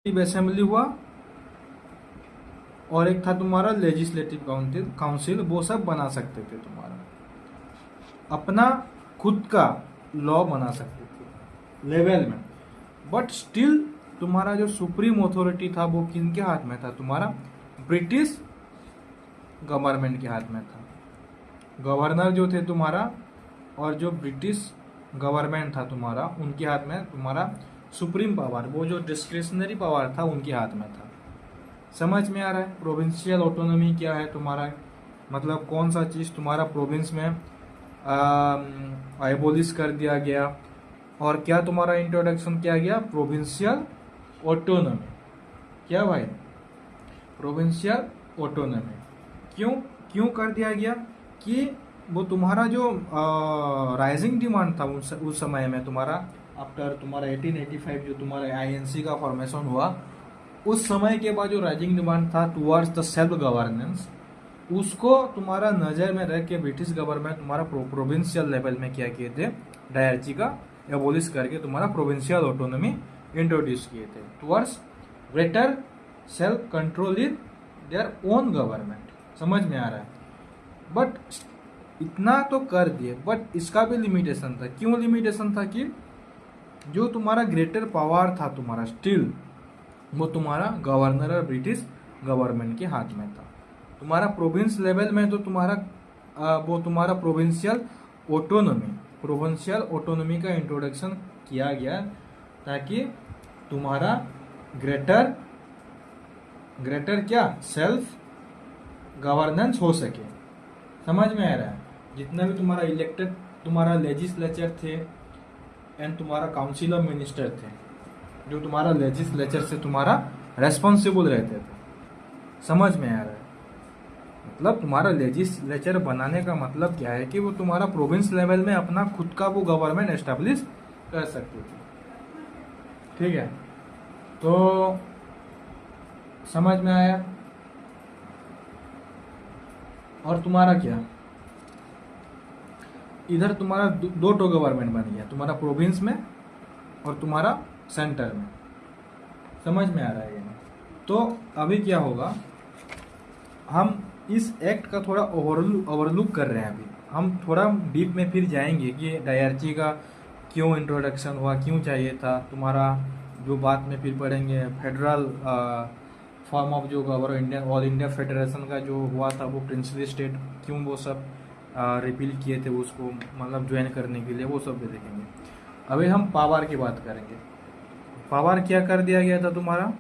Assembly हुआ और एक था तुम्हारा लेजिस्लेटिव काउंसिल, वो सब बना सकते थे, तुम्हारा अपना खुद का लॉ बना सकते थे लेवल में। बट स्टिल तुम्हारा जो सुप्रीम अथॉरिटी था वो किनके हाथ में था? तुम्हारा ब्रिटिश गवर्नमेंट के हाथ में था। गवर्नर जो थे तुम्हारा और जो ब्रिटिश गवर्नमेंट था तुम्हारा, उनके हाथ में तुम्हारा सुप्रीम पावर, वो जो डिस्क्रिशनरी पावर था उनके हाथ में था। समझ में आ रहा है? प्रोविंशियल ऑटोनॉमी क्या है तुम्हारा, मतलब कौन सा चीज़ तुम्हारा प्रोविंस में एबोलिश कर दिया गया, और क्या तुम्हारा इंट्रोडक्शन किया गया? Provincial autonomy. क्या भाई? Provincial autonomy. क्यों क्यों कर दिया गया? कि वो तुम्हारा जो राइजिंग डिमांड था उस समय में, तुम्हारा आफ्टर तुम्हारा 1885 जो तुम्हारा आईएनसी का फॉर्मेशन हुआ, उस समय के बाद जो राइजिंग डिमांड था टुवर्ड्स द सेल्फ गवर्नेंस, उसको तुम्हारा नज़र में रख के ब्रिटिश गवर्नमेंट तुम्हारा प्रोविंशियल लेवल में क्या किए थे? डायरची का एबोलिश करके तुम्हारा प्रोविंशियल ऑटोनॉमी इंट्रोड्यूस किए थे towards greater self control in their own government. समझ में आ रहा है? बट इतना तो कर दिए, बट इसका भी लिमिटेशन था। क्यों लिमिटेशन था? कि जो तुम्हारा ग्रेटर पावर था तुम्हारा स्टिल वो तुम्हारा गवर्नर और ब्रिटिश गवर्नमेंट के हाथ में था। तुम्हारा प्रोविंस लेवल में तो तुम्हारा वो तुम्हारा प्रोविंशियल ऑटोनॉमी का इंट्रोडक्शन किया गया ताकि तुम्हारा ग्रेटर क्या सेल्फ गवर्नेंस हो सके। समझ में आ रहा है? जितना भी तुम्हारा इलेक्टेड तुम्हारा लेजिस्लेचर थे एंड तुम्हारा काउंसिल ऑफ मिनिस्टर थे, जो तुम्हारा लेजिस्लेचर से तुम्हारा रेस्पॉन्सिबल रहते थे। समझ में आ रहा है? मतलब तुम्हारा लेजिस्लेचर बनाने का मतलब क्या है? कि वो तुम्हारा प्रोविंस लेवल में अपना खुद का वो गवर्नमेंट एस्टेब्लिश कर सकते थे। ठीक है, तो समझ में आया? और तुम्हारा क्या, इधर तुम्हारा दो टो गवर्नमेंट बन गया, तुम्हारा प्रोविंस में और तुम्हारा सेंटर में। समझ में आ रहा है? तो अभी क्या होगा, हम इस एक्ट का थोड़ा ओवरलुक कर रहे हैं। अभी हम थोड़ा डीप में फिर जाएंगे कि डायरची का क्यों इंट्रोडक्शन हुआ, क्यों चाहिए था तुम्हारा, जो बात में फिर पढ़ेंगे फेडरल फॉर्म ऑफ जो ऑल इंडिया फेडरेशन का जो हुआ था, वो प्रिंसली स्टेट क्यों वो सब रिपील किए थे उसको, मतलब ज्वाइन करने के लिए, वो सब भी देखेंगे। अभी हम पावर की बात करेंगे। पावर क्या कर दिया गया था तुम्हारा?